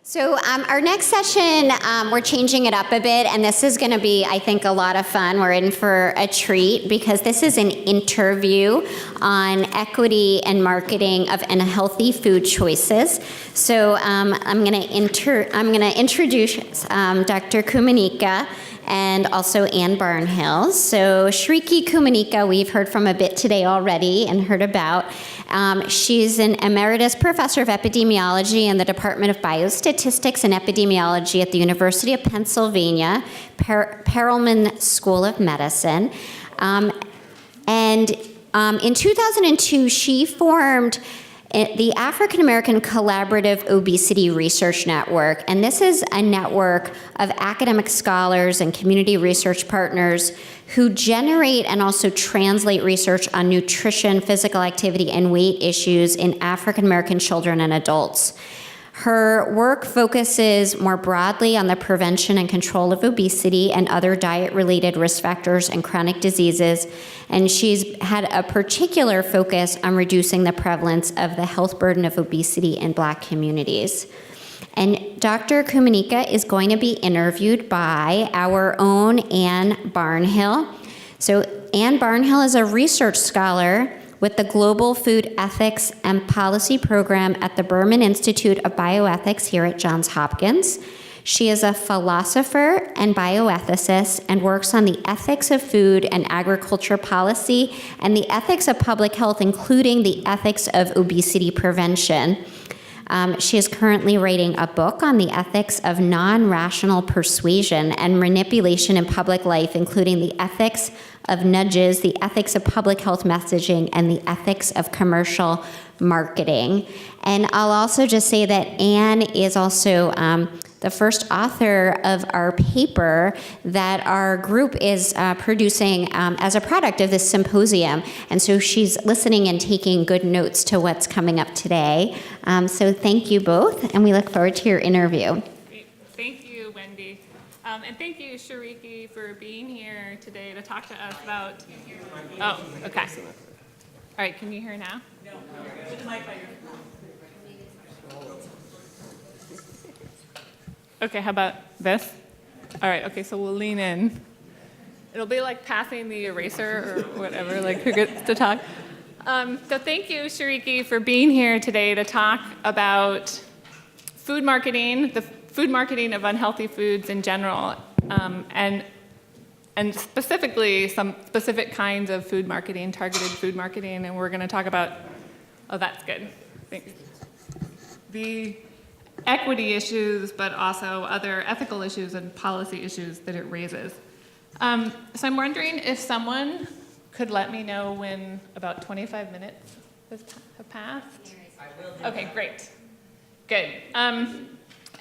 So our next session, we're changing it up a bit, and this is going to be, I think, a lot of fun. We're in for a treat because this is an interview on equity and marketing of unhealthy food choices. So I'm going to introduce Dr. Kumanika and also Ann Barnhill. So Shriki Kumanika, we've heard from a bit today already and heard about. She's an emeritus professor of epidemiology in the Department of Biostatistics and Epidemiology at the University of Pennsylvania, Perelman School of Medicine. In 2002, she formed the African American Collaborative Obesity Research Network, and this is a network of academic scholars and community research partners who generate and also translate research on nutrition, physical activity, and weight issues in African American children and adults. Her work focuses more broadly on the prevention and control of obesity and other diet-related risk factors and chronic diseases, and she's had a particular focus on reducing the prevalence of the health burden of obesity in Black communities. And Dr. Kumanika is going to be interviewed by our own Ann Barnhill. So Ann Barnhill is a research scholar with the Global Food Ethics and Policy Program at the Berman Institute of Bioethics here at Johns Hopkins. She is a philosopher and bioethicist and works on the ethics of food and agriculture policy and the ethics of public health, including the ethics of obesity prevention. She is currently writing a book on the ethics of non-rational persuasion and manipulation in public life, including the ethics of nudges, the ethics of public health messaging, and the ethics of commercial marketing. And I'll also just say that Ann is also the first author of our paper that our group is producing as a product of this symposium. And so she's listening and taking good notes to what's coming up today. So thank you both, and we look forward to your interview. Great. Thank you, Wendy. And thank you, Shariki, for being here today to talk to us about... Oh, okay. All right, can you hear now? No. Put the mic by your... Okay, how about this? All right, okay, so we'll lean in. It'll be like passing the eraser or whatever, like who gets to talk. So thank you, Shariki, for being here today to talk about food marketing, the food marketing of unhealthy foods in general, and specifically some specific kinds of food marketing, targeted food marketing, and we're going to talk about, oh, that's good, thanks. The equity issues, but also other ethical issues and policy issues that it raises. So I'm wondering if someone could let me know when about 25 minutes have passed. Okay, great. Good.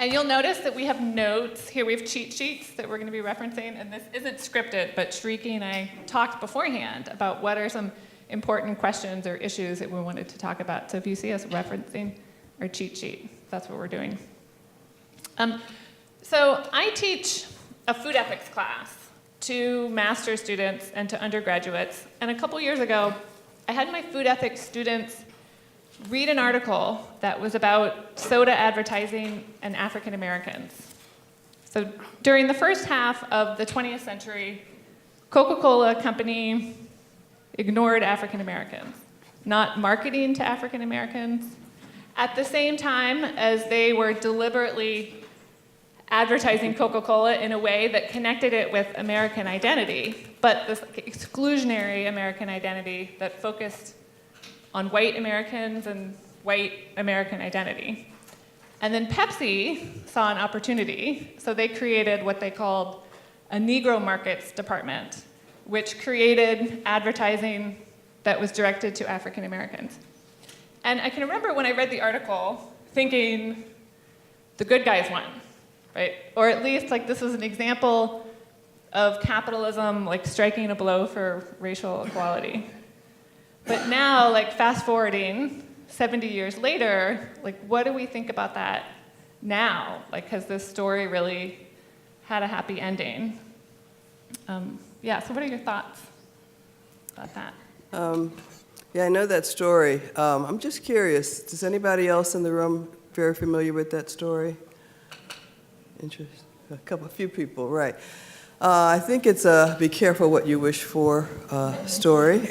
And you'll notice that we have notes. Here we have cheat sheets that we're going to be referencing, and this isn't scripted, but Shriki and I talked beforehand about what are some important questions or issues that we wanted to talk about. So if you see us referencing our cheat sheet, that's what we're doing. So I teach a food ethics class to master's students and to undergraduates. And a couple years ago, I had my food ethics students read an article that was about soda advertising and African Americans. So during the first half of the 20th century, Coca-Cola Company ignored African Americans, not marketing to African Americans, at the same time as they were deliberately advertising Coca-Cola in a way that connected it with American identity, but this exclusionary American identity that focused on white Americans and white American identity. And then Pepsi saw an opportunity, so they created what they called a Negro Markets Department, which created advertising that was directed to African Americans. And I can remember when I read the article thinking, the good guys won, right? Or at least like this was an example of capitalism like striking a blow for racial equality. But now, like fast forwarding 70 years later, like what do we think about that now? Like has this story really had a happy ending? Yeah, so what are your thoughts about that? Yeah, I know that story. I'm just curious, is anybody else in the room very familiar with that story? Interesting. A few people, right. I think it's a be careful what you wish for story.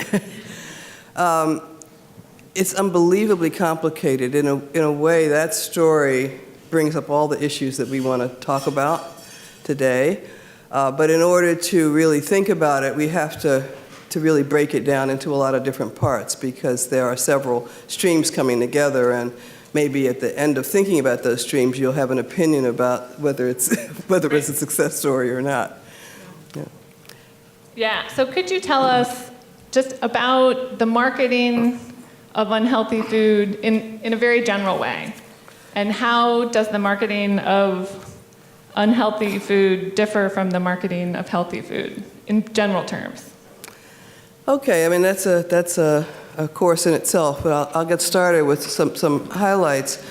It's unbelievably complicated. In a way, that story brings up all the issues that we want to talk about today. But in order to really think about it, we have to really break it down into a lot of different parts, because there are several streams coming together, and maybe at the end of thinking about those streams, you'll have an opinion about whether it's a success story or not. Yeah, so could you tell us just about the marketing of unhealthy food in a very general way? And how does the marketing of unhealthy food differ from the marketing of healthy food in general terms? Okay, I mean, that's a course in itself, but I'll get started with some highlights.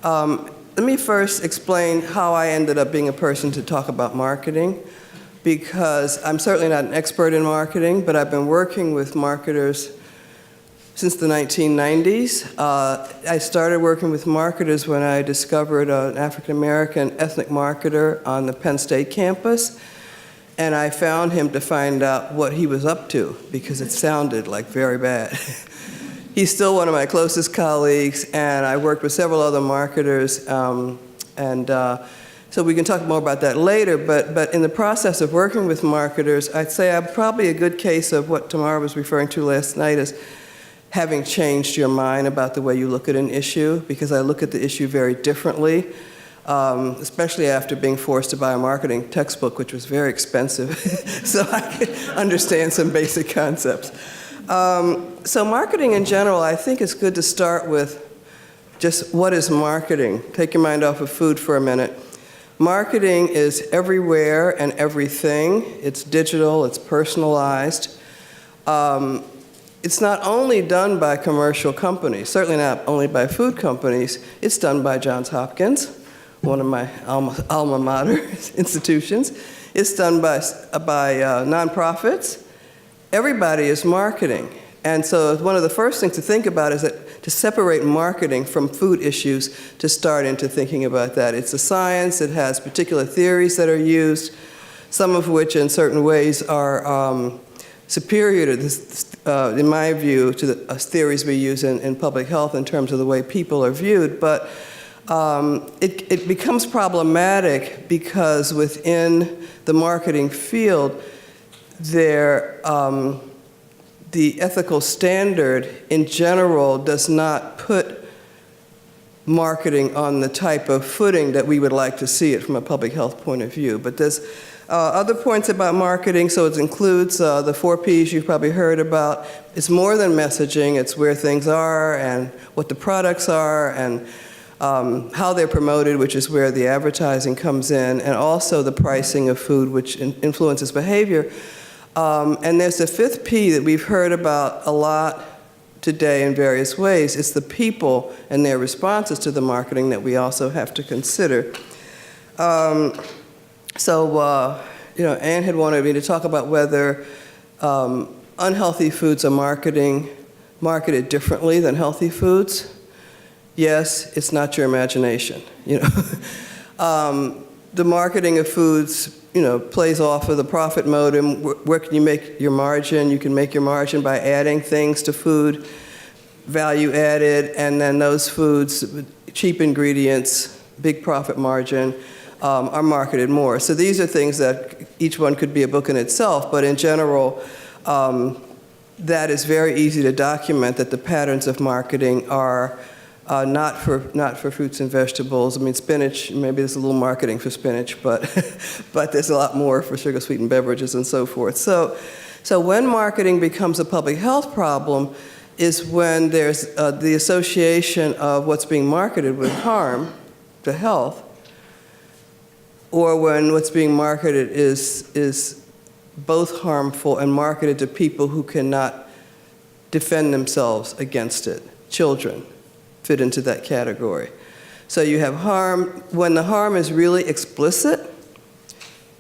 Let me first explain how I ended up being a person to talk about marketing, because I'm certainly not an expert in marketing, but I've been working with marketers since the 1990s. I started working with marketers when I discovered an African-American ethnic marketer on the Penn State campus, and I found him to find out what he was up to, because it sounded like very bad. He's still one of my closest colleagues, and I worked with several other marketers, so we can talk more about that later, but in the process of working with marketers, I'd say I'm probably a good case of what Tamara was referring to last night as having changed your mind about the way you look at an issue, because I look at the issue very differently, especially after being forced to buy a marketing textbook, which was very expensive, so I could understand some basic concepts. So marketing in general, I think it's good to start with just what is marketing. Take your mind off of food for a minute. Marketing is everywhere and everything. It's digital, it's personalized. It's not only done by commercial companies, certainly not only by food companies, it's done by Johns Hopkins, one of my alma mater institutions. It's done by nonprofits. Everybody is marketing. And so one of the first things to think about is that to separate marketing from food issues, to start into thinking about that. It's a science, it has particular theories that are used, some of which in certain ways are superior to this, in my view, to the theories we use in public health in terms of the way people are viewed. But it becomes problematic because within the marketing field, the ethical standard in general does not put marketing on the type of footing that we would like to see it from a public health point of view. But there's other points about marketing, so it includes the 4 Ps you've probably heard about. It's more than messaging, it's where things are and what the products are and how they're promoted, which is where the advertising comes in, and also the pricing of food, which influences behavior. And there's the 5th P that we've heard about a lot today in various ways. It's the people and their responses to the marketing that we also have to consider. Anne had wanted me to talk about whether unhealthy foods are marketed differently than healthy foods. Yes, it's not your imagination. The marketing of foods plays off of the profit motive. Where can you make your margin? You can make your margin by adding things to food, value added, and then those foods, cheap ingredients, big profit margin, are marketed more. So these are things that each one could be a book in itself, but in general, that is very easy to document that the patterns of marketing are not for fruits and vegetables. I mean, spinach, maybe there's a little marketing for spinach, but there's a lot more for sugar-sweetened beverages and so forth. So when marketing becomes a public health problem is when there's the association of what's being marketed with harm to health, or when what's being marketed is both harmful and marketed to people who cannot defend themselves against it. Children fit into that category. So you have harm. When the harm is really explicit,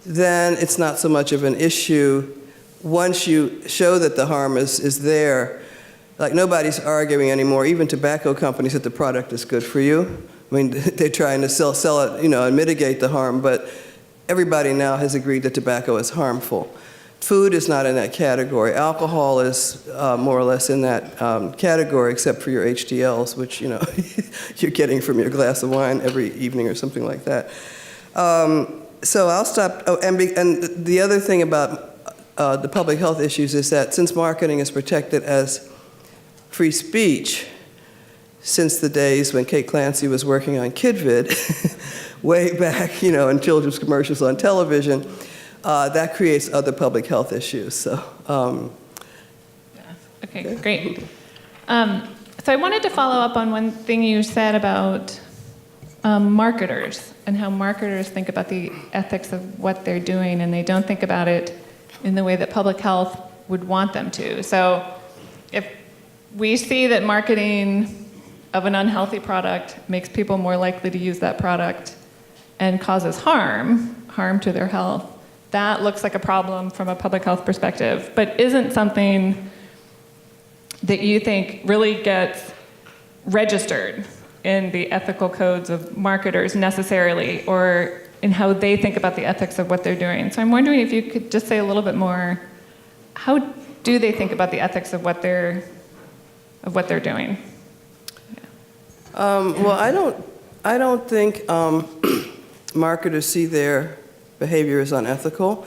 then it's not so much of an issue. Once you show that the harm is there, like nobody's arguing anymore, even tobacco companies, that the product is good for you. I mean, they're trying to sell it, and mitigate the harm, but everybody now has agreed that tobacco is harmful. Food is not in that category. Alcohol is more or less in that category, except for your HDLs, which, you're getting from your glass of wine every evening or something like that. So I'll stop. Oh, and the other thing about the public health issues is that since marketing is protected as free speech, since the days when Kate Clancy was working on KidVid, way back, in children's commercials on television, that creates other public health issues. So, Okay, great. So I wanted to follow up on one thing you said about marketers and how marketers think about the ethics of what they're doing, and they don't think about it in the way that public health would want them to. So if we see that marketing of an unhealthy product makes people more likely to use that product and causes harm to their health, that looks like a problem from a public health perspective, but isn't something that you think really gets registered in the ethical codes of marketers necessarily, or in how they think about the ethics of what they're doing. So I'm wondering if you could just say a little bit more, how do they think about the ethics of what they're doing? Well, I don't think marketers see their behavior as unethical.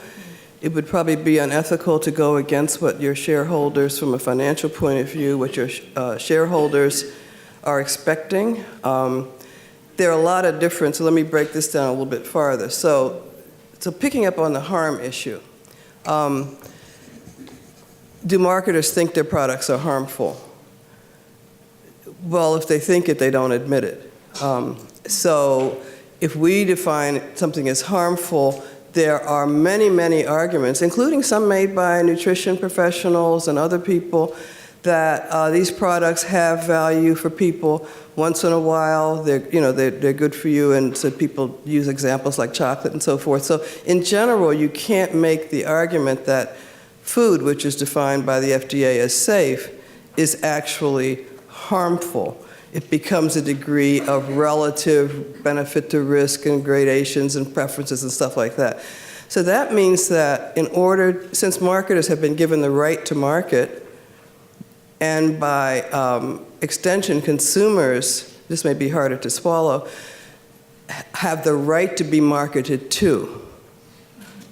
It would probably be unethical to go against what your shareholders, from a financial point of view, what your shareholders are expecting. There are a lot of different, so let me break this down a little bit farther. So picking up on the harm issue, do marketers think their products are harmful? Well, if they think it, they don't admit it. So if we define something as harmful, there are many, many arguments, including some made by nutrition professionals and other people, that these products have value for people once in a while. They're good for you, and so people use examples like chocolate and so forth. So in general, you can't make the argument that food, which is defined by the FDA as safe, is actually harmful. It becomes a degree of relative benefit to risk and gradations and preferences and stuff like that. So that means that since marketers have been given the right to market, and by extension, consumers, this may be harder to swallow, have the right to be marketed to.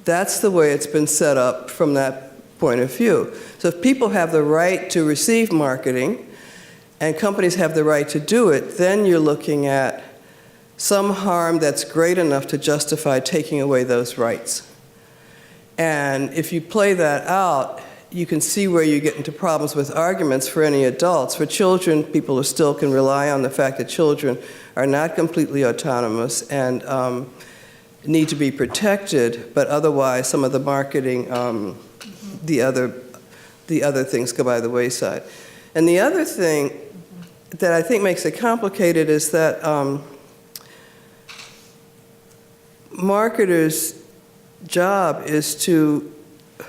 That's the way it's been set up from that point of view. So if people have the right to receive marketing, and companies have the right to do it, then you're looking at some harm that's great enough to justify taking away those rights. And if you play that out, you can see where you get into problems with arguments for any adults. For children, people still can rely on the fact that children are not completely autonomous and need to be protected, but otherwise some of the marketing, the other things go by the wayside. And the other thing that I think makes it complicated is that marketers' job is to,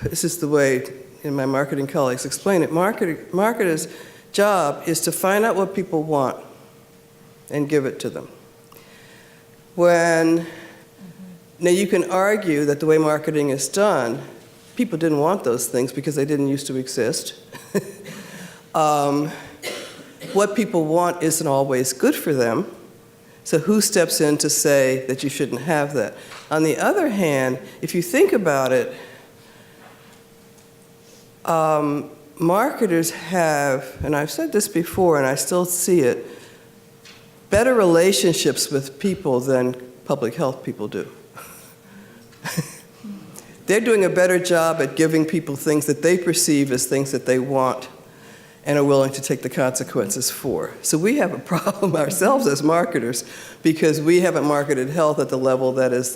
this is the way my marketing colleagues explain it, marketers' job is to find out what people want and give it to them. Now you can argue that the way marketing is done, people didn't want those things because they didn't used to exist. What people want isn't always good for them, so who steps in to say that you shouldn't have that? On the other hand, if you think about it, marketers have, and I've said this before and I still see it, better relationships with people than public health people do. They're doing a better job at giving people things that they perceive as things that they want and are willing to take the consequences for. So we have a problem ourselves as marketers because we haven't marketed health at the level that is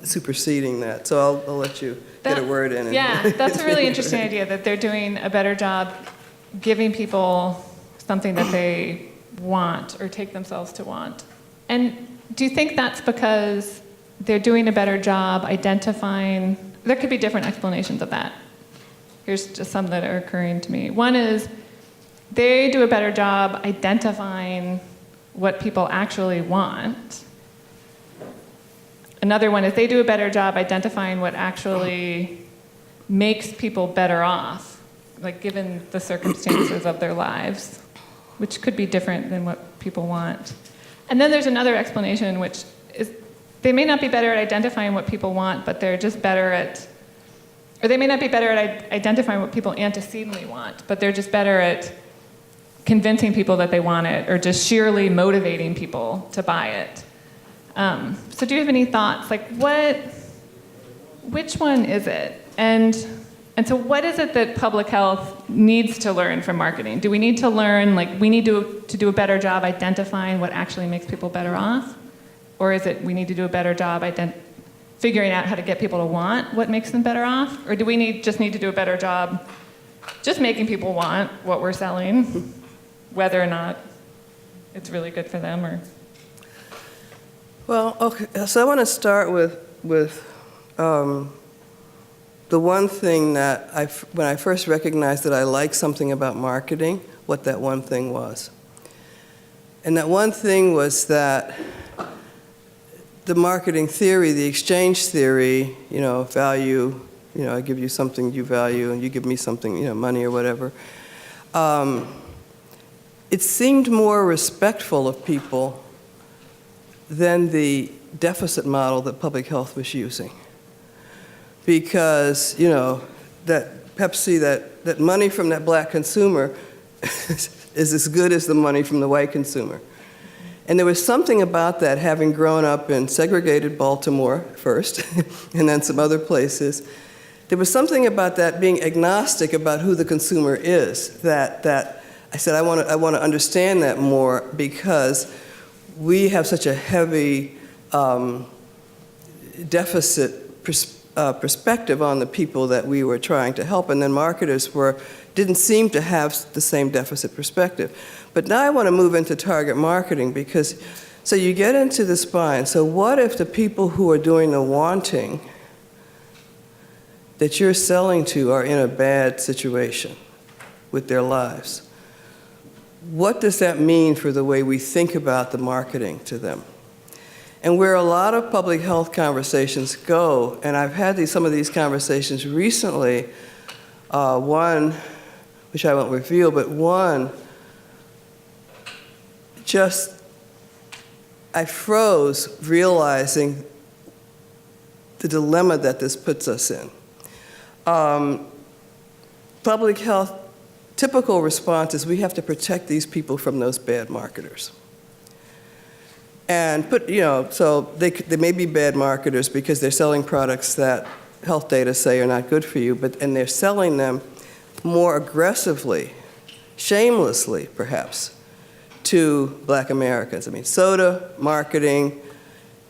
superseding that. So I'll let you get a word in. Yeah, that's a really interesting idea, that they're doing a better job giving people something that they want or take themselves to want. And do you think that's because they're doing a better job identifying? There could be different explanations of that. Here's just some that are occurring to me. One is they do a better job identifying what people actually want. Another one is they do a better job identifying what actually makes people better off, like given the circumstances of their lives, which could be different than what people want. And then there's another explanation, which is they may not be better at identifying what people want, but they're just better at, or they may not be better at identifying what people antecedently want, but they're just better at convincing people that they want it, or just sheerly motivating people to buy it. So do you have any thoughts? Like which one is it? And so what is it that public health needs to learn from marketing? Do we need to learn, like we need to do a better job identifying what actually makes people better off? Or is it we need to do a better job figuring out how to get people to want what makes them better off? Or do we just need to do a better job just making people want what we're selling, whether or not it's really good for them? Or Well, okay, so I want to start with the one thing that when I first recognized that I liked something about marketing, what that one thing was. And that one thing was that the marketing theory, the exchange theory, value, I give you something you value and you give me something, money or whatever. It seemed more respectful of people than the deficit model that public health was using. Because, that Pepsi, that money from that black consumer is as good as the money from the white consumer. And there was something about that, having grown up in segregated Baltimore first, and then some other places. There was something about that being agnostic about who the consumer is, that I said, I want to understand that more, because we have such a heavy deficit perspective on the people that we were trying to help, and then marketers didn't seem to have the same deficit perspective. But now I want to move into target marketing, because, so you get into the spine. So what if the people who are doing the wanting that you're selling to are in a bad situation with their lives? What does that mean for the way we think about the marketing to them? And where a lot of public health conversations go, and I've had some of these conversations recently, one, which I won't reveal, but one, I froze realizing the dilemma that this puts us in. Public health, typical response is we have to protect these people from those bad marketers. And so they may be bad marketers because they're selling products that health data say are not good for you, and they're selling them more aggressively, shamelessly perhaps, to black Americans. I mean, soda marketing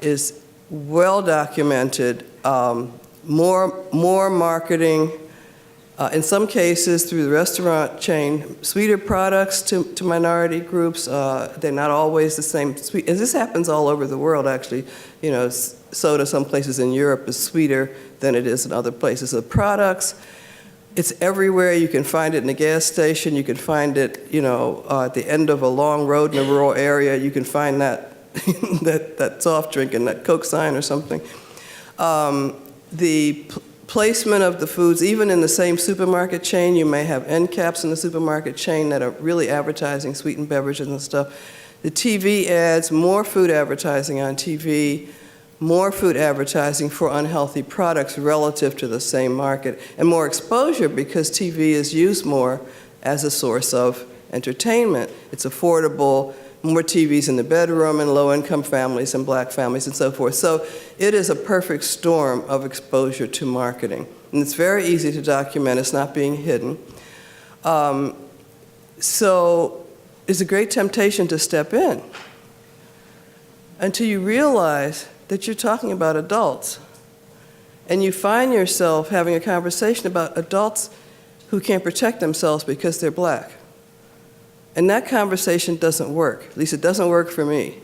is well documented. More marketing, in some cases through the restaurant chain, sweeter products to minority groups. They're not always the same sweet. And this happens all over the world, actually. Soda some places in Europe is sweeter than it is in other places. The products, it's everywhere. You can find it in a gas station. You can find it, at the end of a long road in a rural area. You can find that that soft drink and that Coke sign or something. The placement of the foods, even in the same supermarket chain, you may have end caps in the supermarket chain that are really advertising sweetened beverages and stuff. The TV ads, more food advertising on TV, more food advertising for unhealthy products relative to the same market, and more exposure because TV is used more as a source of entertainment. It's affordable, more TVs in the bedroom, and low-income families and black families and so forth. So it is a perfect storm of exposure to marketing. And it's very easy to document. It's not being hidden. So it's a great temptation to step in until you realize that you're talking about adults. And you find yourself having a conversation about adults who can't protect themselves because they're black. And that conversation doesn't work. At least it doesn't work for me.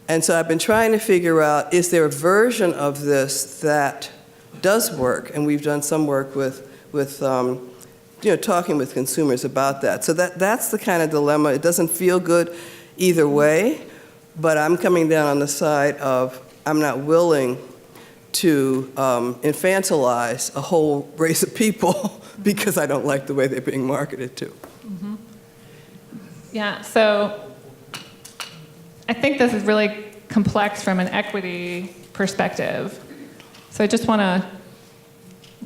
And so I've been trying to figure out, is there a version of this that does work? And we've done some work with talking with consumers about that. So that's the kind of dilemma. It doesn't feel good either way. But I'm coming down on the side of I'm not willing to infantilize a whole race of people because I don't like the way they're being marketed to. Yeah, so I think this is really complex from an equity perspective. So I just want to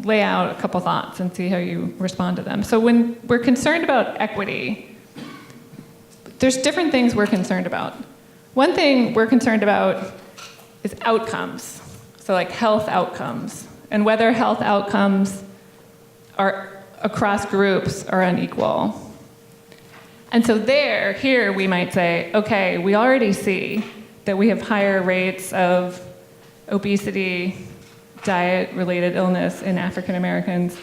lay out a couple thoughts and see how you respond to them. So when we're concerned about equity, there's different things we're concerned about. One thing we're concerned about is outcomes, so like health outcomes, and whether health outcomes are across groups are unequal. And so here we might say, okay, we already see that we have higher rates of obesity, diet-related illness in African Americans,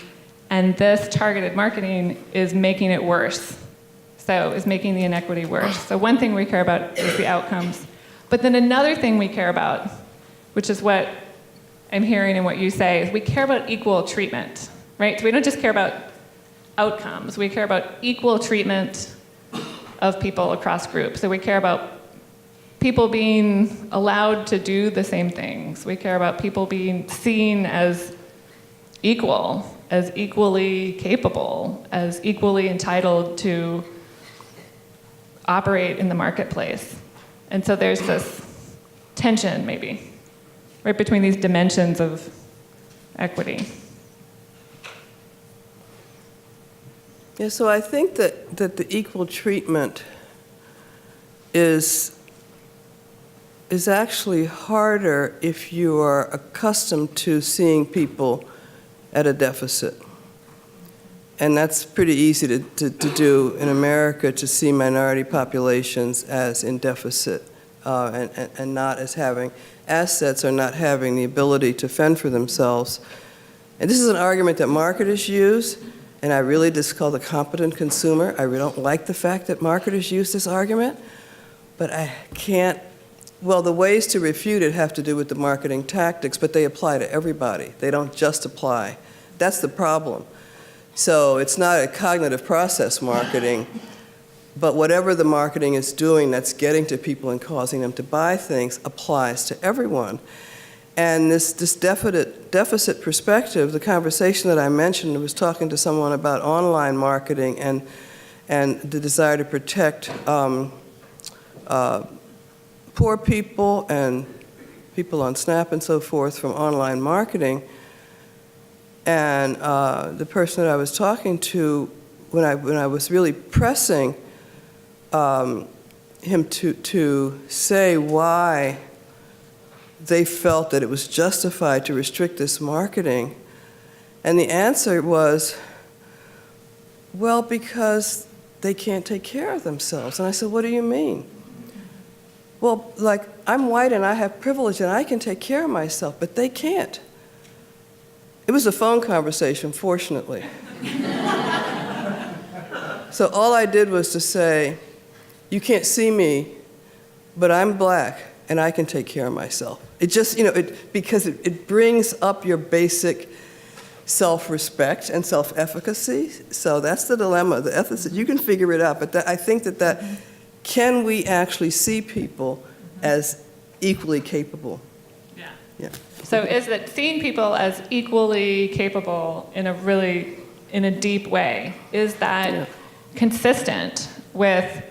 and this targeted marketing is making it worse. So is making the inequity worse. So one thing we care about is the outcomes. But then another thing we care about, which is what I'm hearing and what you say, is we care about equal treatment, right? So we don't just care about outcomes. We care about equal treatment of people across groups. So we care about people being allowed to do the same things. We care about people being seen as equal, as equally capable, as equally entitled to operate in the marketplace. And so there's this tension, maybe, right between these dimensions of equity. Yeah, so I think that the equal treatment is actually harder if you are accustomed to seeing people at a deficit. And that's pretty easy to do in America, to see minority populations as in deficit and not as having assets or not having the ability to fend for themselves. And this is an argument that marketers use, and I really just call the competent consumer. I really don't like the fact that marketers use this argument, but I can't. Well, the ways to refute it have to do with the marketing tactics, but they apply to everybody. They don't just apply. That's the problem. So it's not a cognitive process marketing, but whatever the marketing is doing that's getting to people and causing them to buy things applies to everyone. And this deficit perspective, the conversation that I mentioned, I was talking to someone about online marketing and the desire to protect poor people and people on SNAP and so forth from online marketing. And the person that I was talking to, when I was really pressing him to say why they felt that it was justified to restrict this marketing, and the answer was, well, because they can't take care of themselves. And I said, what do you mean? Well, like, I'm white and I have privilege and I can take care of myself, but they can't. It was a phone conversation, fortunately. So all I did was to say, you can't see me, but I'm black and I can take care of myself. It just, because it brings up your basic self-respect and self-efficacy. So that's the dilemma, the ethicist. You can figure it out, but I think that can we actually see people as equally capable? Yeah. So is that seeing people as equally capable in a deep way, is that consistent with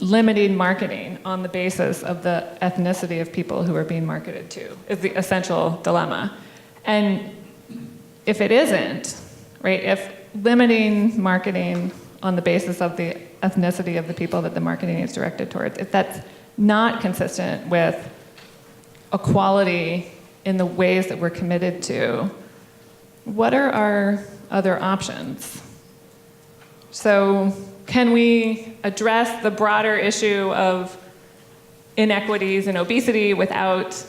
limiting marketing on the basis of the ethnicity of people who are being marketed to, is the essential dilemma. And if it isn't, right, if limiting marketing on the basis of the ethnicity of the people that the marketing is directed towards, if that's not consistent with equality in the ways that we're committed to, what are our other options? So can we address the broader issue of inequities and obesity without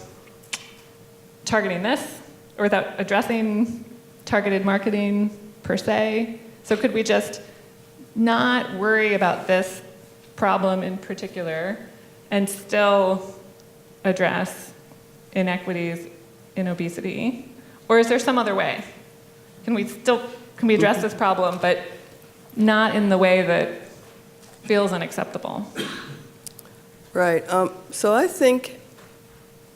targeting this, or without addressing targeted marketing per se? So could we just not worry about this problem in particular and still address inequities in obesity? Or is there some other way? Can we address this problem, but not in the way that feels unacceptable? Right. So I think,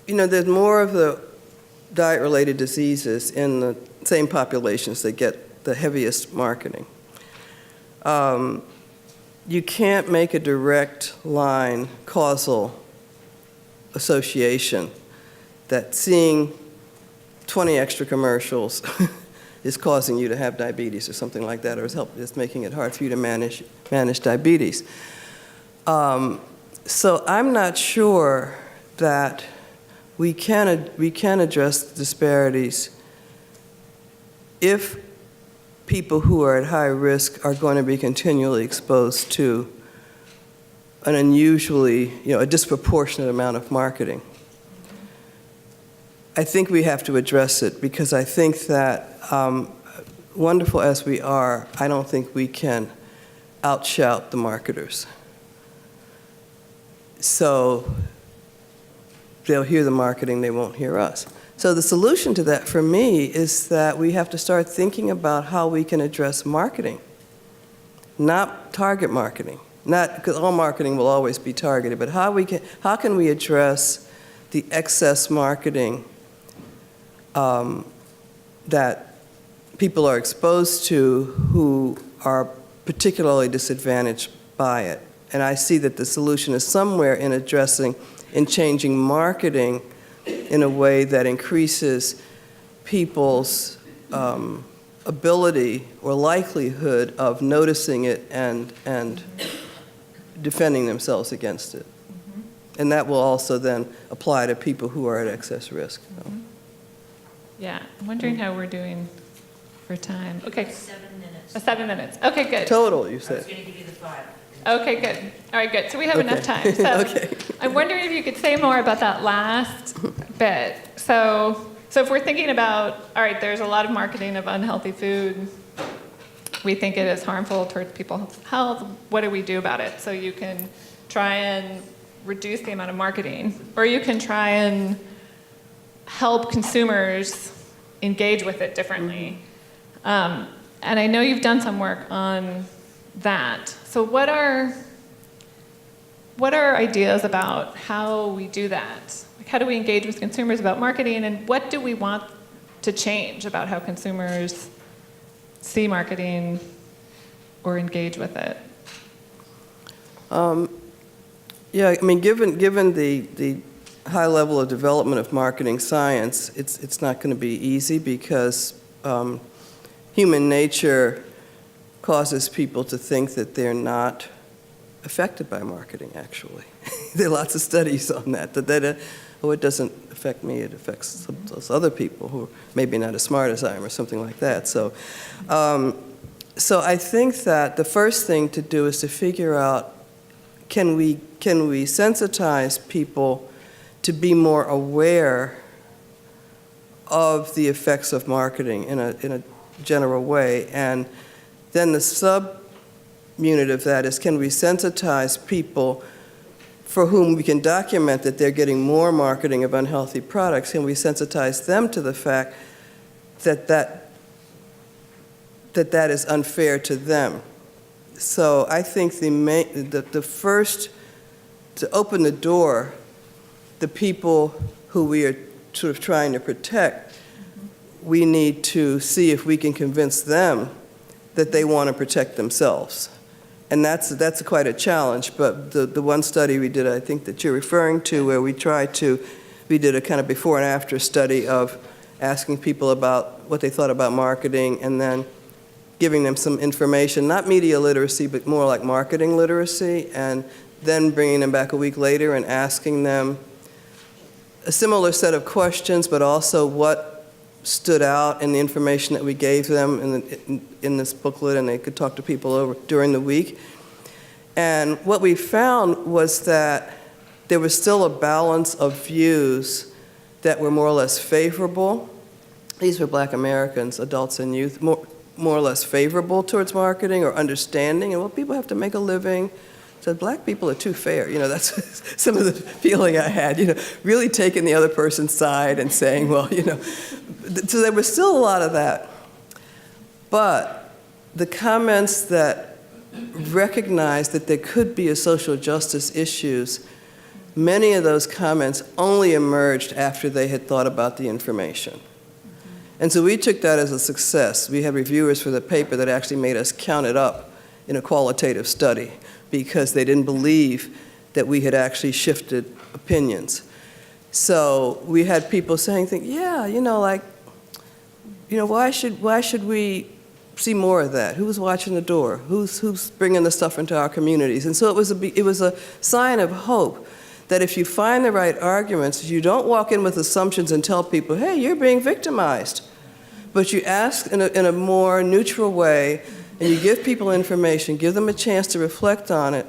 there's more of the diet-related diseases in the same populations that get the heaviest marketing. You can't make a direct line causal association that seeing 20 extra commercials is causing you to have diabetes or something like that, or is making it hard for you to manage diabetes. So I'm not sure that we can address disparities if people who are at high risk are going to be continually exposed to an unusually, a disproportionate amount of marketing. I think we have to address it because I think that, wonderful as we are, I don't think we can outshout the marketers. So they'll hear the marketing, they won't hear us. So the solution to that for me is that we have to start thinking about how we can address marketing, not target marketing. Not because all marketing will always be targeted, but how can we address the excess marketing that people are exposed to who are particularly disadvantaged by it. And I see that the solution is somewhere in changing marketing in a way that increases people's ability or likelihood of noticing it and defending themselves against it. Mm-hmm. And that will also then apply to people who are at excess risk. Mm-hmm. Yeah, I'm wondering how we're doing for time. Okay. 7 minutes. 7 minutes. Okay, good. Total, you I was said. going to give you the 5. Okay, good. All right, good. So we have enough time. So Okay. I'm wondering if you could say more about that last bit. So if we're thinking about, all right, there's a lot of marketing of unhealthy food. We think it is harmful towards people's health. What do we do about it? So you can try and reduce the amount of marketing, or you can try and help consumers engage with it differently. And I know you've done some work on that. So what are ideas about how we do that? Like, how do we engage with consumers about marketing, and what do we want to change about how consumers see marketing or engage with it? Yeah, I mean, given the high level of development of marketing science, it's not going to be easy because human nature causes people to think that they're not affected by marketing, actually. There are lots of studies on that it doesn't affect me, it affects those other people who are maybe not as smart as I am or something like that. So I think that the first thing to do is to figure out, can we sensitize people to be more aware of the effects of marketing in a general way? And then the sub-unit of that is, can we sensitize people for whom we can document that they're getting more marketing of unhealthy products? Can we sensitize them to the fact that is unfair to them? So I think the first, to open the door, the people who we are sort of trying to protect, we need to see if we can convince them that they want to protect themselves. And that's quite a challenge, but the one study we did, I think that you're referring to, where we did a kind of before and after study of asking people about what they thought about marketing and then giving them some information, not media literacy, but more like marketing literacy, and then bringing them back a week later and asking them a similar set of questions, but also what stood out in the information that we gave them in this booklet, and they could talk to people over during the week. And what we found was that there was still a balance of views that were more or less favorable. These were Black Americans, adults and youth, more or less favorable towards marketing or understanding. And well, people have to make a living. So Black people are too fair. That's some of the feeling I had, really taking the other person's side and saying, well, so there was still a lot of that. But the comments that recognized that there could be a social justice issues many of those comments only emerged after they had thought about the information. And so we took that as a success. We had reviewers for the paper that actually made us count it up in a qualitative study because they didn't believe that we had actually shifted opinions. So we had people saying things, yeah, why should we see more of that? Who's watching the door? Who's bringing the stuff into our communities? And so it was a sign of hope that if you find the right arguments, you don't walk in with assumptions and tell people, hey, you're being victimized. But you ask in a more neutral way, and you give people information, give them a chance to reflect on it,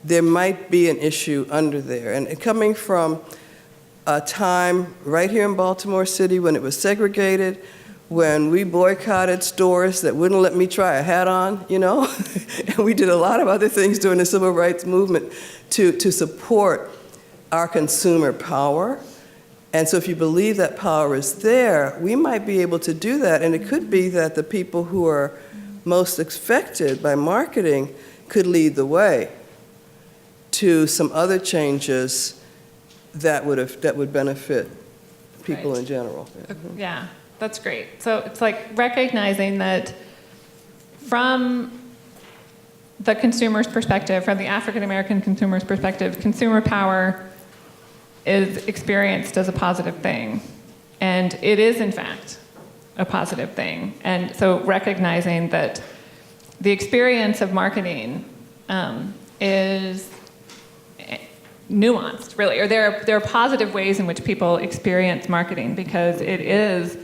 there might be an issue under there. And coming from a time right here in Baltimore City when it was segregated, when we boycotted stores that wouldn't let me try a hat on, and we did a lot of other things during the civil rights movement to support our consumer power. And so if you believe that power is there, we might be able to do that. And it could be that the people who are most affected by marketing could lead the way to some other changes that would benefit people in general. Yeah, that's great. So it's like recognizing that from the consumer's perspective, from the African American consumer's perspective, consumer power is experienced as a positive thing. And it is, in fact, a positive thing. And so recognizing that the experience of marketing is nuanced, really, or there are positive ways in which people experience marketing because it is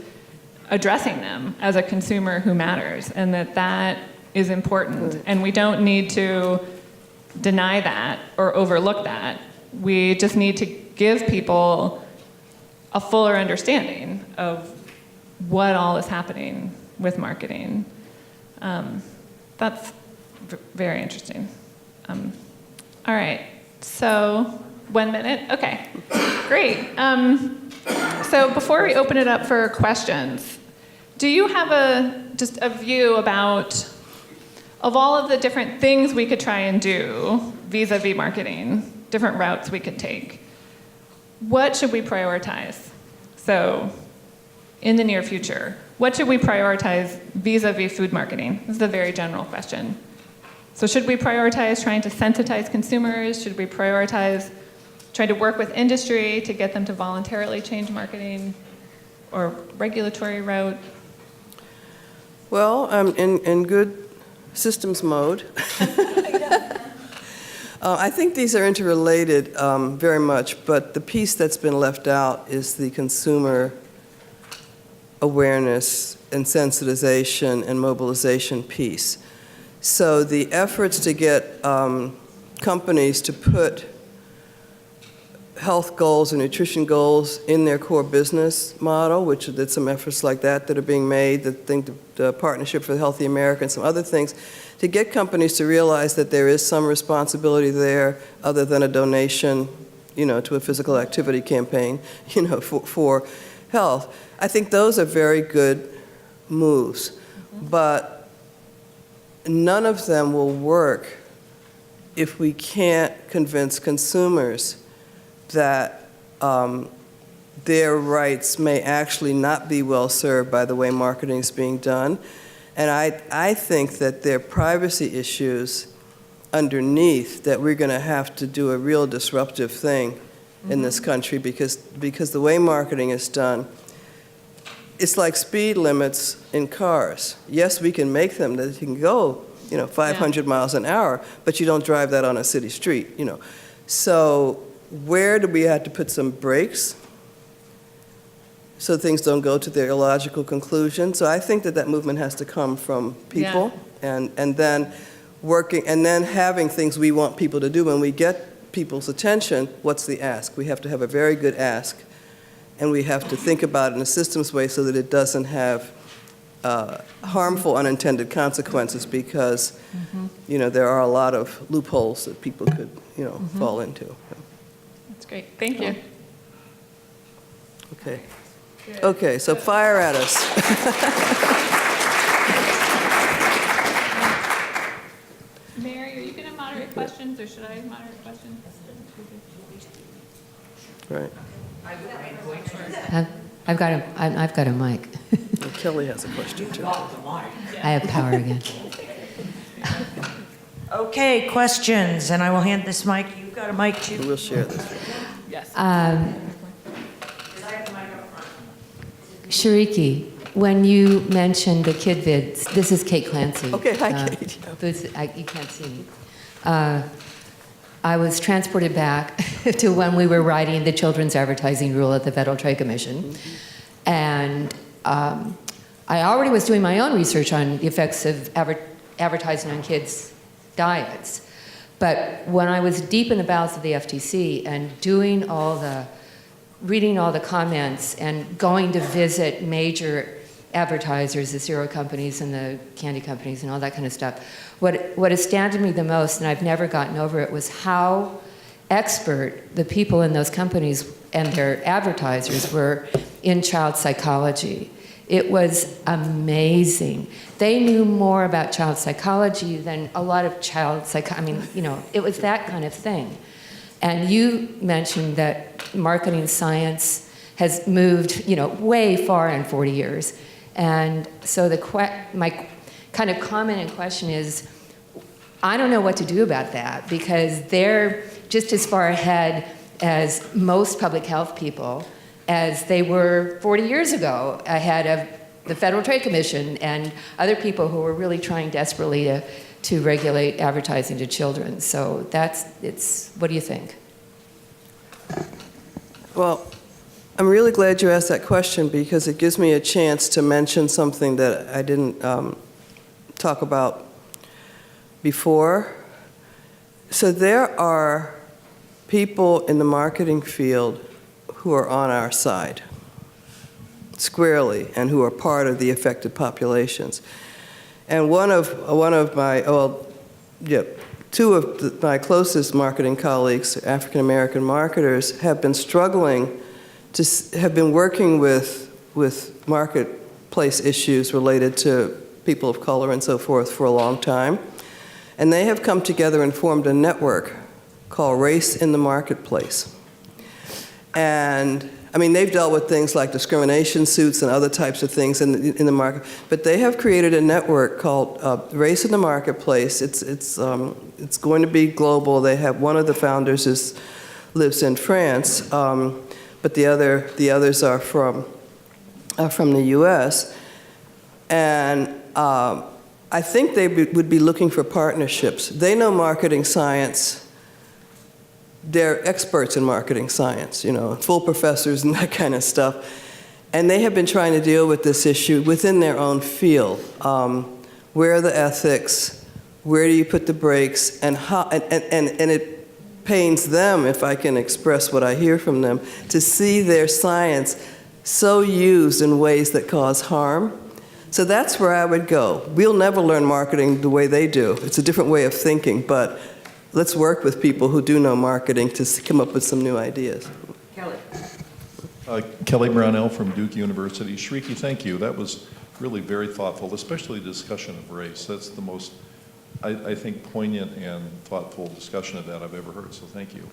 addressing them as a consumer who matters, and that is important. And we don't need to deny that or overlook that. We just need to give people a fuller understanding of what all is happening with marketing. That's very interesting. All right, so 1 minute? Okay, great. So before we open it up for questions, do you have just a view about, of all of the different things we could try and do vis-a-vis marketing, different routes we could take, what should we prioritize? So in the near future, what should we prioritize vis-a-vis food marketing? This is a very general question. So should we prioritize trying to sensitize consumers? Should we prioritize trying to work with industry to get them to voluntarily change marketing, or regulatory route? Well, in good systems mode. I think these are interrelated very much, but the piece that's been left out is the consumer awareness and sensitization and mobilization piece. So the efforts to get companies to put health goals and nutrition goals in their core business model, which did some efforts like that are being made, the Partnership for the Healthy American, some other things, to get companies to realize that there is some responsibility there other than a donation, to a physical activity campaign, for health. I think those are very good moves, but none of them will work if we can't convince consumers that their rights may actually not be well served by the way marketing is being done. And I think that there are privacy issues underneath that we're going to have to do a real disruptive thing in this country because the way marketing is done, it's like speed limits in cars. Yes, we can make them that you can go 500 miles an hour, but you don't drive that on a city street. So where do we have to put some brakes so things don't go to their illogical conclusion? So I think that movement has to come from people, and then working, and then having things we want people to do. When we get people's attention, what's the ask? We have to have a very good ask, and we have to think about it in a systems way so that it doesn't have harmful unintended consequences, because there are a lot of loopholes that people could fall into. That's great. Thank you. Okay. Okay, so fire at us. Mary, are you going to moderate questions? questions, or should I moderate questions? Right. I've got a mic. And Kelly has a question, too. I have power again. Okay, questions, and I will hand this mic. You've got a mic too. We'll share this. Yes. Shariki, when you mentioned the kid vids, this is Kate Clancy. Okay, hi, Kate. You can't see me. I was transported back to when we were writing the children's advertising rule at the Federal Trade Commission. And I already was doing my own research on the effects of advertising on kids' diets. But when I was deep in the bowels of the FTC and reading all the comments and going to visit major advertisers, the cereal companies and the candy companies and all that kind of stuff, what astounded me the most, and I've never gotten over it, was how expert the people in those companies and their advertisers were in child psychology. It was amazing. They knew more about child psychology than a lot of it was that kind of thing. And you mentioned that marketing science has moved, way far in 40 years. And so my kind of comment and question is, I don't know what to do about that, because they're just as far ahead as most public health people as they were 40 years ago, ahead of the Federal Trade Commission and other people who were really trying desperately to regulate advertising to children. So what do you think? Well, I'm really glad you asked that question, because it gives me a chance to mention something that I didn't talk about before. So there are people in the marketing field who are on our side squarely and who are part of the affected populations. And two of my closest marketing colleagues, African American marketers, have been working with marketplace issues related to people of color and so forth for a long time. And they have come together and formed a network called Race in the Marketplace. And they've dealt with things like discrimination suits and other types of things in the market, but they have created a network called Race in the Marketplace. It's going to be global. They have one of the founders lives in France, but the others are from the U.S. And I think they would be looking for partnerships. They know marketing science. They're experts in marketing science, full professors and that kind of stuff. And they have been trying to deal with this issue within their own field. Where are the ethics? Where do you put the brakes? And it pains them, if I can express what I hear from them, to see their science so used in ways that cause harm. So that's where I would go. We'll never learn marketing the way they do. It's a different way of thinking, but let's work with people who do know marketing to come up with some new ideas. Kelly. Kelly Brownell from Duke University. Shriki, thank you. That was really very thoughtful, especially the discussion of race. That's the most, I think, poignant and thoughtful discussion of that I've ever heard, so thank you.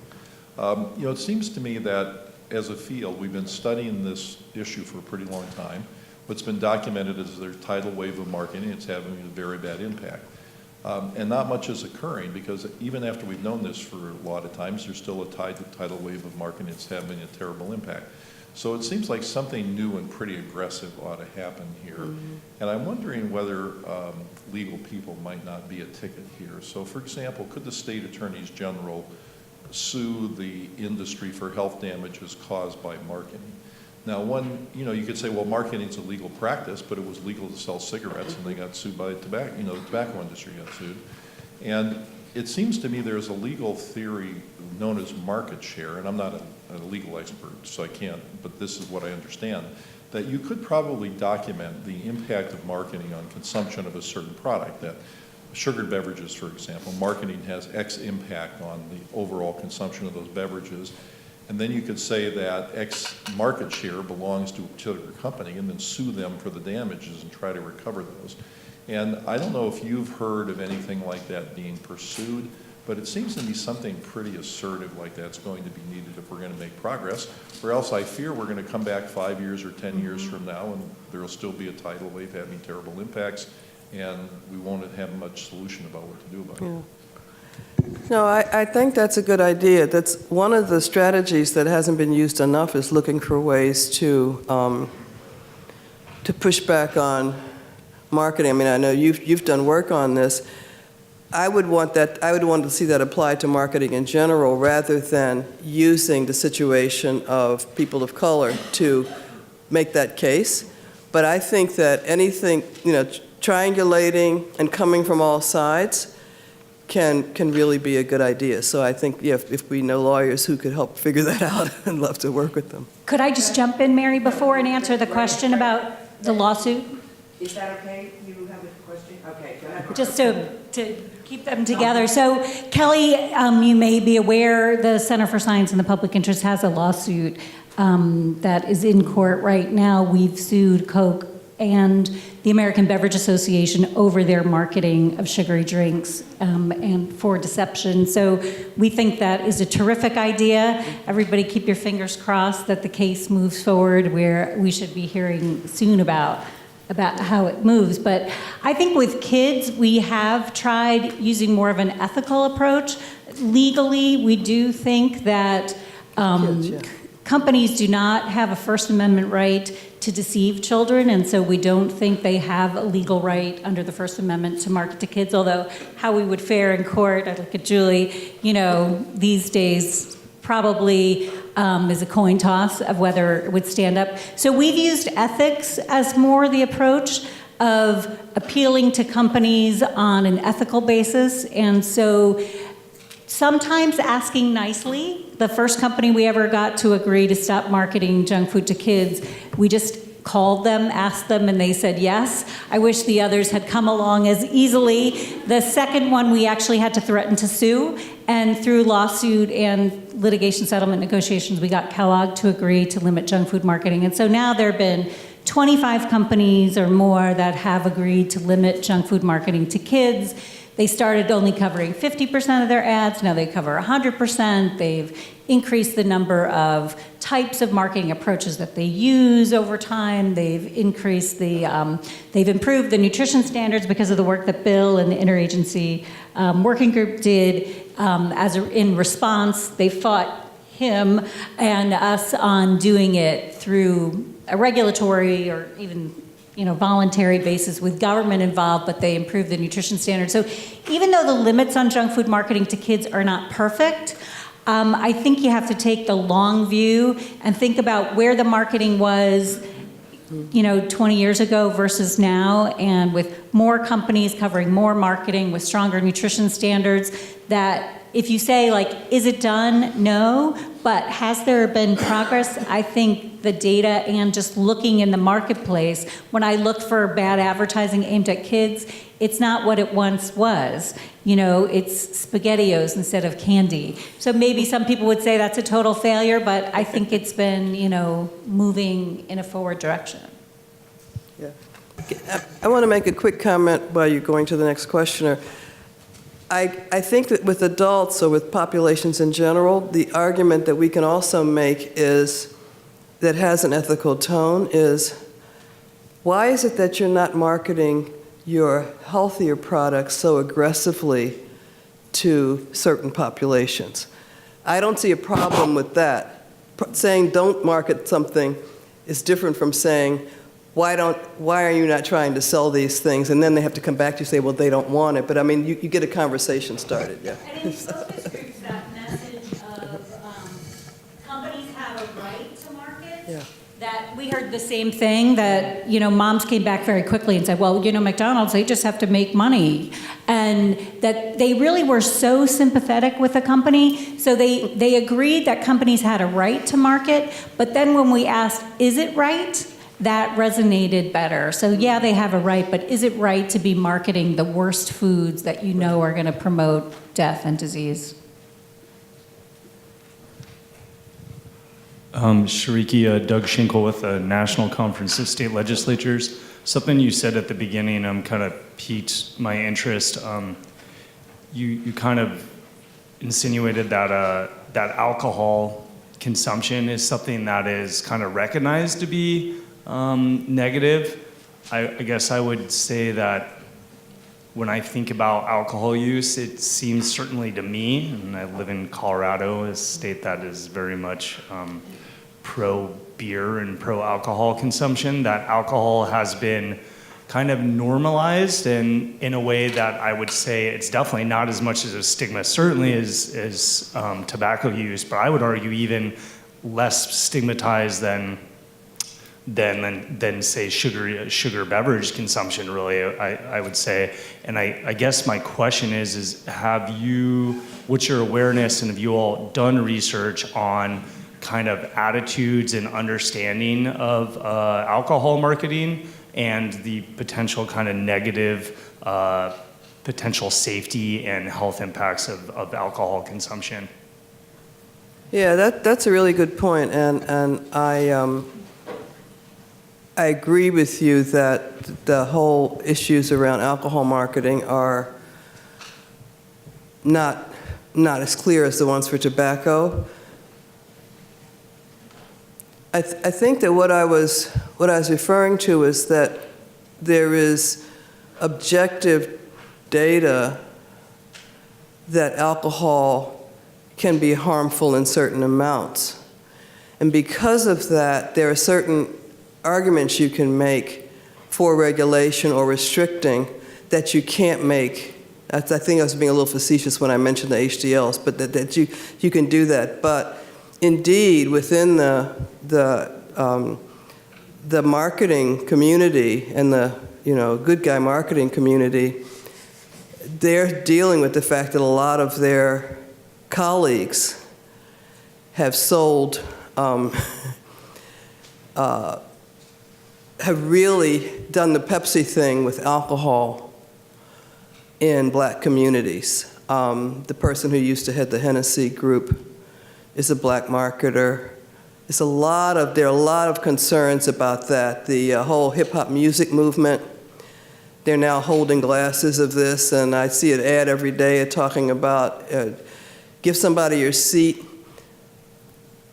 It seems to me that as a field, we've been studying this issue for a pretty long time. What's been documented is there's a tidal wave of marketing. It's having a very bad impact. And not much is occurring, because even after we've known this for a lot of times, there's still a tidal wave of marketing that's having a terrible impact. So it seems like something new and pretty aggressive ought to happen here. Mm-hmm. And I'm wondering whether legal people might not be a ticket here. So for example, could the state attorneys general sue the industry for health damages caused by marketing? Now, you could say, well, marketing's a legal practice, but it was legal to sell cigarettes, and they got sued by the tobacco industry got sued. And it seems to me there's a legal theory known as market share, and I'm not a legal expert, so I can't, but this is what I understand, that you could probably document the impact of marketing on consumption of a certain product. That sugared beverages, for example, marketing has X impact on the overall consumption of those beverages. And then you could say that X market share belongs to a particular company and then sue them for the damages and try to recover those. And I don't know if you've heard of anything like that being pursued. But it seems to me something pretty assertive like that's going to be needed if we're going to make progress, or else I fear we're going to come back 5 years or 10 years from now and there will still be a tidal wave having terrible impacts, and we won't have much solution about what to do about it. No, I think that's a good idea. That's one of the strategies that hasn't been used enough, is looking for ways to push back on marketing. I mean, I know you've done work on this. I would want to see that applied to marketing in general, rather than using the situation of people of color to make that case. But I think that anything, triangulating and coming from all sides can really be a good idea. So I think, if we know lawyers who could help figure that out, I'd love to work with them. Could I just jump in, Mary, before and answer the question about the lawsuit? Is that okay? You have a question? Okay, go ahead. Just to keep them together. So, Kelly, you may be aware the Center for Science and the Public Interest has a lawsuit that is in court right now. We've sued Coke and the American Beverage Association over their marketing of sugary drinks and for deception. So we think that is a terrific idea. Everybody keep your fingers crossed that the case moves forward, where we should be hearing soon about how it moves. But I think with kids, we have tried using more of an ethical approach. Legally, we do think that companies do not have a First Amendment right to deceive children, and so we don't think they have a legal right under the First Amendment to market to kids, although how we would fare in court, I look at Julie, these days probably is a coin toss of whether it would stand up. So we've used ethics as more the approach of appealing to companies on an ethical basis, and so sometimes asking nicely. The first company we ever got to agree to stop marketing junk food to kids, we just called them, asked them, and they said yes. I wish the others had come along as easily. The second one, we actually had to threaten to sue, and through lawsuit and litigation settlement negotiations, we got Kellogg to agree to limit junk food marketing. And so now there have been 25 companies or more that have agreed to limit junk food marketing to kids. They started only covering 50% of their ads. Now they cover 100%. They've increased the number of types of marketing approaches that they use over time. They've increased they've improved the nutrition standards because of the work that Bill and the interagency working group did. In response, they fought him and us on doing it through a regulatory or even voluntary basis with government involved, but they improved the nutrition standards. So even though the limits on junk food marketing to kids are not perfect, I think you have to take the long view and think about where the marketing was 20 years ago versus now, and with more companies covering more marketing with stronger nutrition standards, that if you say, is it done? No. But has there been progress? I think the data and just looking in the marketplace, when I look for bad advertising aimed at kids, it's not what it once was. It's SpaghettiOs instead of candy. So maybe some people would say that's a total failure, but I think it's been, moving in a forward direction. Yeah. I want to make a quick comment while you're going to the next questioner. I think that with adults or with populations in general, the argument that we can also make is, that has an ethical tone, is why is it that you're not marketing your healthier products so aggressively to certain populations? I don't see a problem with that. Saying don't market something is different from saying, why are you not trying to sell these things? And then they have to come back to you and say, well, they don't want it. But I mean, you get a conversation started, yeah. And in focus groups, that message of companies have a right to market, Yeah. that we heard the same thing, that, moms came back very quickly and said, well, McDonald's, they just have to make money. And that they really were so sympathetic with the company. So they agreed that companies had a right to market. But then when we asked, is it right? That resonated better. So yeah, they have a right, but is it right to be marketing the worst foods that are going to promote death and disease? Shariki, Doug Schinkel with the National Conference of State Legislatures. Something you said at the beginning kind of piqued my interest. You kind of insinuated that that alcohol consumption is something that is kind of recognized to be negative. I guess I would say that when I think about alcohol use, it seems certainly to me, and I live in Colorado, a state that is very much pro-beer and pro-alcohol consumption, that alcohol has been kind of normalized and in a way that I would say it's definitely not as much as a stigma, certainly as tobacco use, but I would argue even less stigmatized than say sugar beverage consumption, really, I would say. And I guess my question is what's your awareness, and have you all done research on kind of attitudes and understanding of alcohol marketing and the potential kind of negative potential safety and health impacts of alcohol consumption? Yeah, that's a really good point, and I agree with you that the whole issues around alcohol marketing are not as clear as the ones for tobacco. I think that what I was referring to is that there is objective data that alcohol can be harmful in certain amounts. And because of that, there are certain arguments you can make for regulation or restricting that you can't make. I think I was being a little facetious when I mentioned the HDLs, but that you can do that. But indeed, within the marketing community and the good guy marketing community, they're dealing with the fact that a lot of their colleagues have sold, have really done the Pepsi thing with alcohol in black communities. The person who used to head the Hennessy group is a black marketer. There are a lot of concerns about that. The whole hip-hop music movement, they're now holding glasses of this, and I see an ad every day talking about give somebody your seat.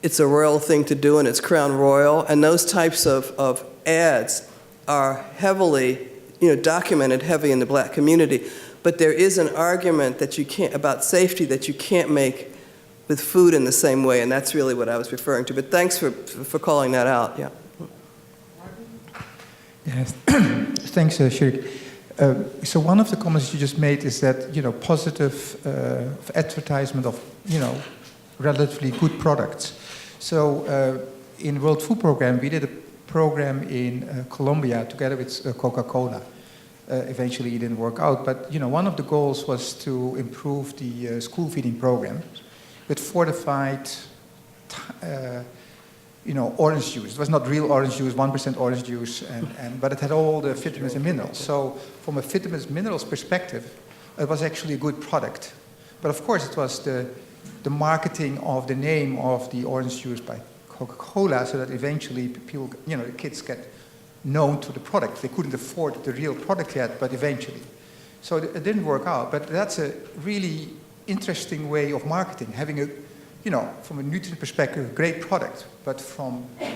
It's a royal thing to do, and it's Crown Royal. And those types of ads are heavily, documented heavy in the black community. But there is an argument that you can't, about safety, that you can't make with food in the same way, and that's really what I was referring to. But thanks for calling that out, yeah. Yes, thanks, Shirik. So one of the comments you just made is that, positive advertisement of, relatively good products. So in World Food Program, we did a program in Colombia together with Coca-Cola. Eventually it didn't work out, but one of the goals was to improve the school feeding program with fortified, orange juice. It was not real orange juice, 1% orange juice, but it had all the vitamins and minerals. So from a vitamins and minerals perspective, it was actually a good product. But of course it was the marketing of the name of the orange juice by Coca-Cola, so that eventually people, the kids get known to the product. They couldn't afford the real product yet, but eventually. So it didn't work out, but that's a really interesting way of marketing, having a, from a nutrient perspective, a great product, but from, a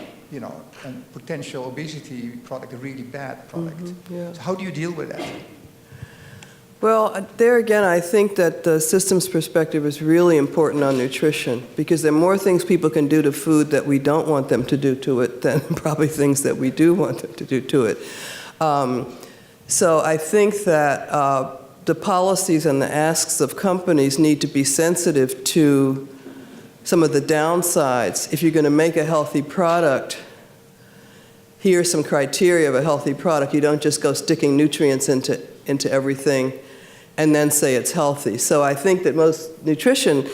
potential obesity product, a really bad product. Mm-hmm, yeah. So how do you deal with that? Well, there again, I think that the systems perspective is really important on nutrition, because there are more things people can do to food that we don't want them to do to it than probably things that we do want them to do to it. So I think that the policies and the asks of companies need to be sensitive to some of the downsides. If you're going to make a healthy product, here are some criteria of a healthy product. You don't just go sticking nutrients into everything and then say it's healthy. So I think that most nutrition,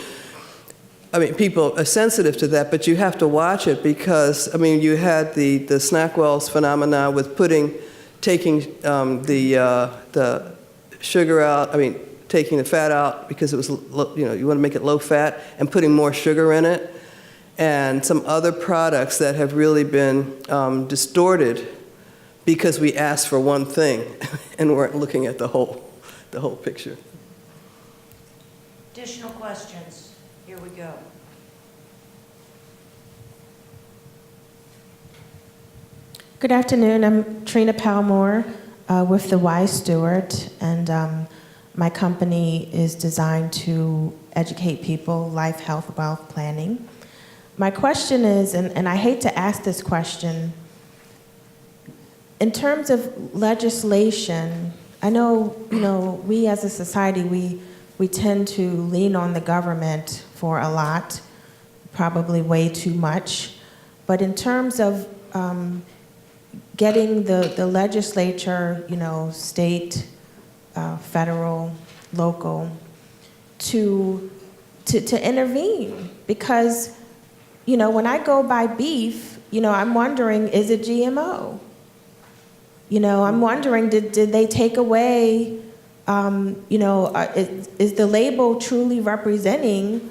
people are sensitive to that, but you have to watch it because, you had the Snackwell's phenomena with taking the sugar out, taking the fat out because it was, you want to make it low fat, and putting more sugar in it, and some other products that have really been distorted because we asked for one thing and weren't looking at the whole picture. Additional questions? Here we go. Good afternoon. I'm Trina Palmore with the Y Steward, and my company is designed to educate people, life, health, wealth planning. My question is, and I hate to ask this question, in terms of legislation, I know, we as a society, we tend to lean on the government for a lot, probably way too much. But in terms of getting the legislature, state, federal, local, to intervene, because when I go buy beef, I'm wondering, is it GMO? I'm wondering, did they take away, is the label truly representing,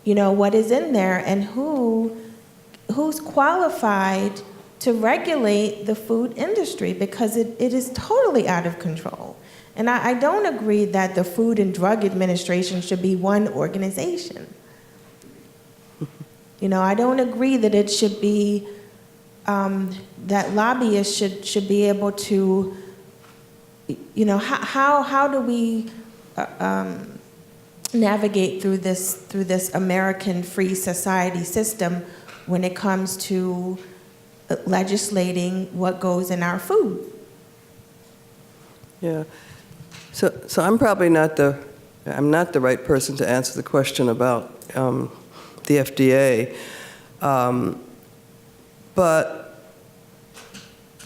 what is in there, and who's qualified to regulate the food industry, because it is totally out of control. And I don't agree that the Food and Drug Administration should be one organization. I don't agree that it should be, that lobbyists should be able to, how do we navigate through this American free society system when it comes to legislating what goes in our food? Yeah. So I'm probably not the right person to answer the question about the FDA. But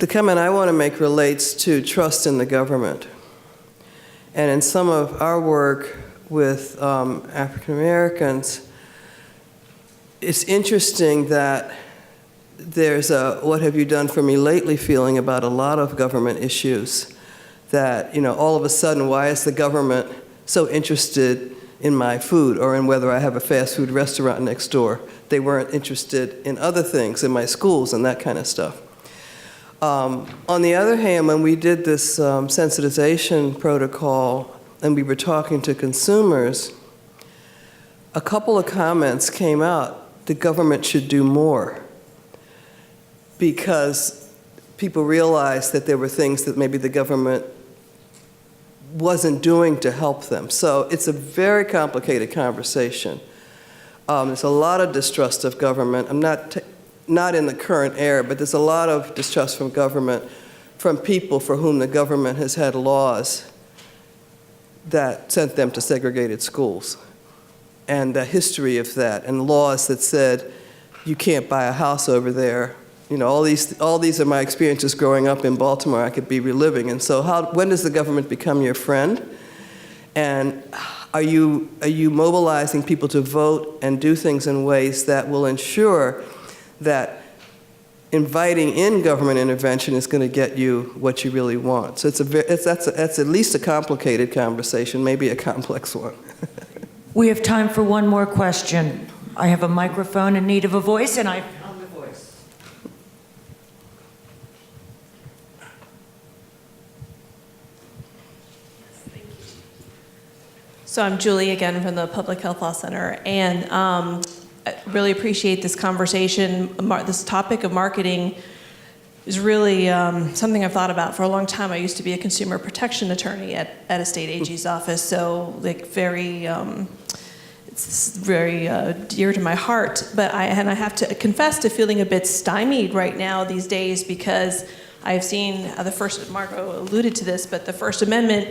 the comment I want to make relates to trust in the government. And in some of our work with African Americans, it's interesting that there's a "what have you done for me lately" feeling about a lot of government issues. That, all of a sudden, why is the government so interested in my food or in whether I have a fast food restaurant next door? They weren't interested in other things, in my schools and that kind of stuff. On the other hand, when we did this sensitization protocol and we were talking to consumers, a couple of comments came out: the government should do more, because people realized that there were things that maybe the government wasn't doing to help them. So it's a very complicated conversation. There's a lot of distrust of government. I'm not in the current era, but there's a lot of distrust from government, from people for whom the government has had laws that sent them to segregated schools, and the history of that, and laws that said you can't buy a house over there. All these are my experiences growing up in Baltimore. I could be reliving. And so when does the government become your friend? And are you mobilizing people to vote and do things in ways that will ensure that inviting in government intervention is going to get you what you really want? So that's at least a complicated conversation, maybe a complex one. We have time for one more question. I have a microphone in need of a voice, and I found the voice. So I'm Julie again from the Public Health Law Center, and I really appreciate this conversation. This topic of marketing is really something I've thought about for a long time. I used to be a consumer protection attorney at a state AG's office, so it's very dear to my heart. But I have to confess to feeling a bit stymied right now these days, because I've seen Margot alluded to this, but the First Amendment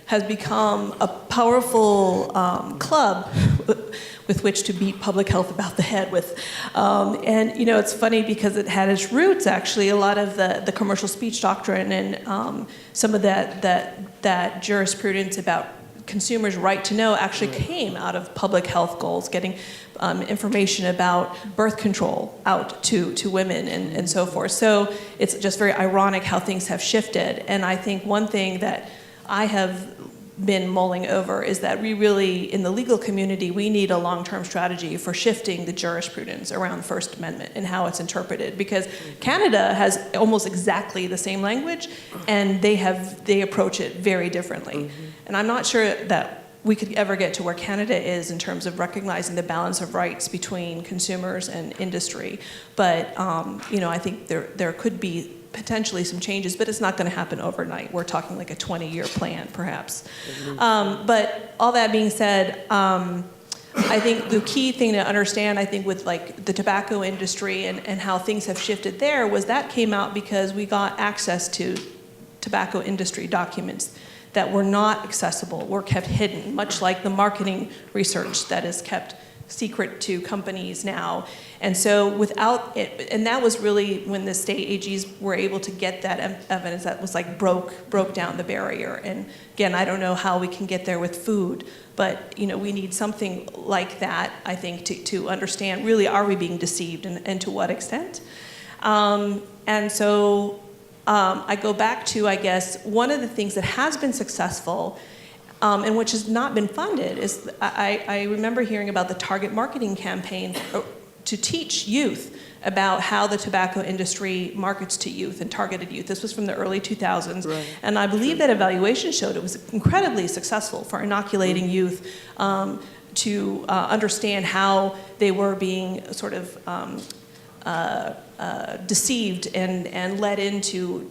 has become a powerful club with which to beat public health about the head with. And it's funny because it had its roots, actually, a lot of the commercial speech doctrine and some of that jurisprudence about consumers' right to know actually came out of public health goals, getting information about birth control out to women and so forth. So it's just very ironic how things have shifted. And I think one thing that I have been mulling over is that we really, in the legal community, we need a long-term strategy for shifting the jurisprudence around the First Amendment and how it's interpreted, because Canada has almost exactly the same language, and they approach it very differently. And I'm not sure that we could ever get to where Canada is in terms of recognizing the balance of rights between consumers and industry. But I think there could be potentially some changes, but it's not going to happen overnight. We're talking like a 20-year plan, perhaps. But all that being said, I think the key thing to understand, I think, with like the tobacco industry and how things have shifted there was that came out because we got access to tobacco industry documents that were not accessible, were kept hidden, much like the marketing research that is kept secret to companies now. And so without it, and that was really when the state AGs were able to get that evidence that was like broke down the barrier. And again, I don't know how we can get there with food, but we need something like that, I think, to understand really, are we being deceived and to what extent? And so I go back to, I guess, one of the things that has been successful and which has not been funded is I remember hearing about the target marketing campaign to teach youth about how the tobacco industry markets to youth and targeted youth. This was from the early 2000s. Right. And I believe that evaluation showed it was incredibly successful for inoculating youth to understand how they were being sort of deceived and led into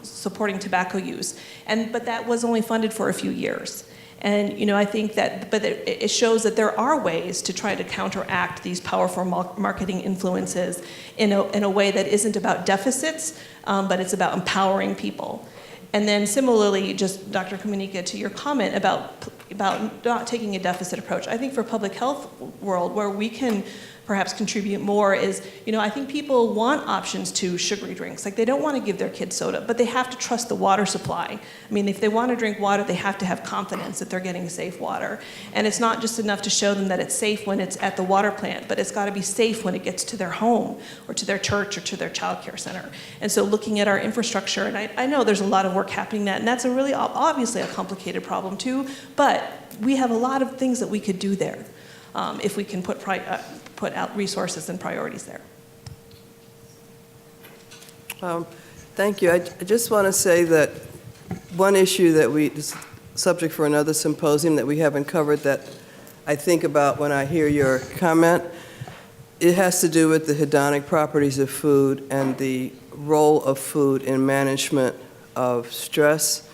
supporting tobacco use. But that was only funded for a few years. And I think that, but it shows that there are ways to try to counteract these powerful marketing influences in a way that isn't about deficits, but it's about empowering people. And then similarly, just Dr. Komunika, to your comment about not taking a deficit approach, I think for public health world, where we can perhaps contribute more is, I think people want options to sugary drinks. Like, they don't want to give their kids soda, but they have to trust the water supply. I mean, if they want to drink water, they have to have confidence that they're getting safe water. And it's not just enough to show them that it's safe when it's at the water plant, but it's got to be safe when it gets to their home or to their church or to their child care center. And so looking at our infrastructure, and I know there's a lot of work happening that, and that's a really obviously a complicated problem too, but we have a lot of things that we could do there if we can put out resources and priorities there. Thank you. I just want to say that one issue that this subject for another symposium that we haven't covered that I think about when I hear your comment, it has to do with the hedonic properties of food and the role of food in management of stress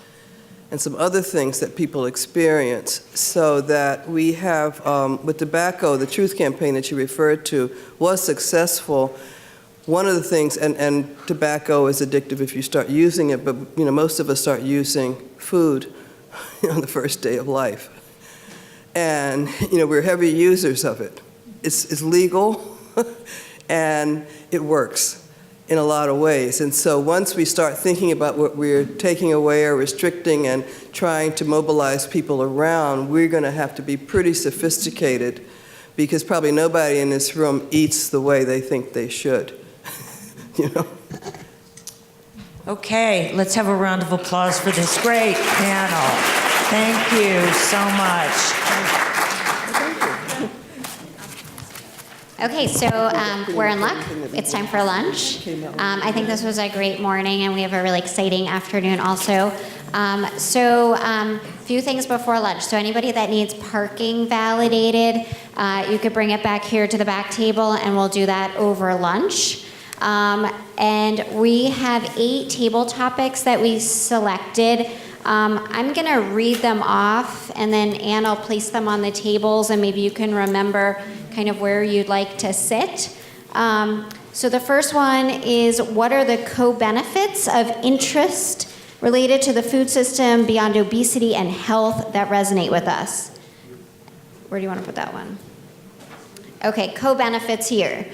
and some other things that people experience, so that we have, with tobacco, the Truth Campaign that you referred to was successful. One of the things, and tobacco is addictive if you start using it, but most of us start using food on the first day of life. And we're heavy users of it. It's legal, and it works in a lot of ways. And so once we start thinking about what we're taking away or restricting and trying to mobilize people around, we're going to have to be pretty sophisticated, because probably nobody in this room eats the way they think they should. Okay, let's have a round of applause for this great panel. Thank you so much. Okay, so we're in luck. It's time for lunch. I think this was a great morning, and we have a really exciting afternoon also. Few things before lunch. So anybody that needs parking validated, you could bring it back here to the back table, and we'll do that over lunch. And we have 8 table topics that we selected. I'm going to read them off, and then Ann will place them on the tables, and maybe you can remember kind of where you'd like to sit. So the first one is, what are the co-benefits of interest related to the food system beyond obesity and health that resonate with us? Where do you want to put that one? Okay, co-benefits here.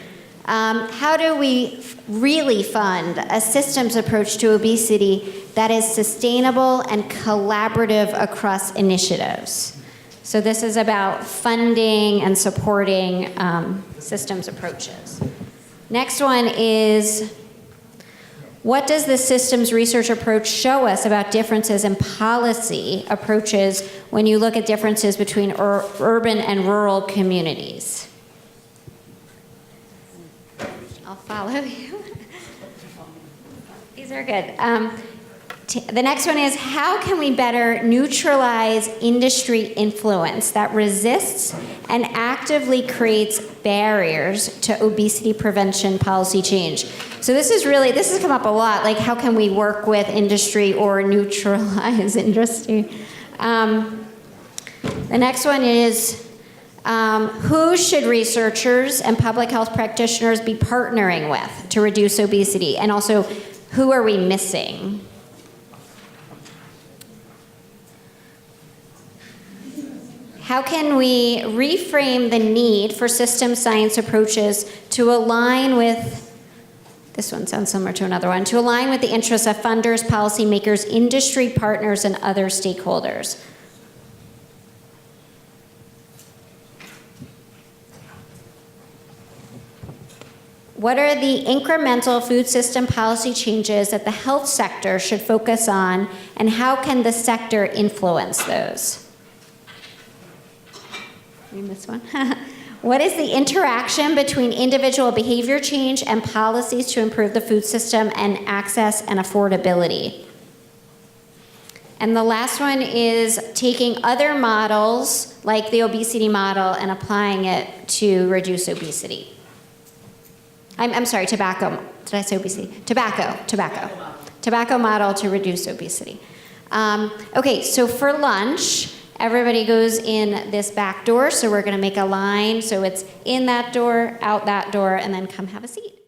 How do we really fund a systems approach to obesity that is sustainable and collaborative across initiatives? So this is about funding and supporting systems approaches. Next one is, what does the systems research approach show us about differences in policy approaches when you look at differences between urban and rural communities? I'll follow you. These are good. The next one is, how can we better neutralize industry influence that resists and actively creates barriers to obesity prevention policy change? So this has come up a lot, like how can we work with industry or neutralize industry? The next one is, who should researchers and public health practitioners be partnering with to reduce obesity? And also, who are we missing? How can we reframe the need for system science approaches to align with, this one sounds similar to another one, to align with the interests of funders, policymakers, industry partners, and other stakeholders? What are the incremental food system policy changes that the health sector should focus on, and how can the sector influence those? You missed one. What is the interaction between individual behavior change and policies to improve the food system and access and affordability? And the last one is taking other models, like the obesity model, and applying it to reduce obesity. I'm sorry, tobacco. Did I say obesity? Tobacco model to reduce obesity. Okay, so for lunch, everybody goes in this back door, so we're going to make a line. So it's in that door, out that door, and then come have a seat.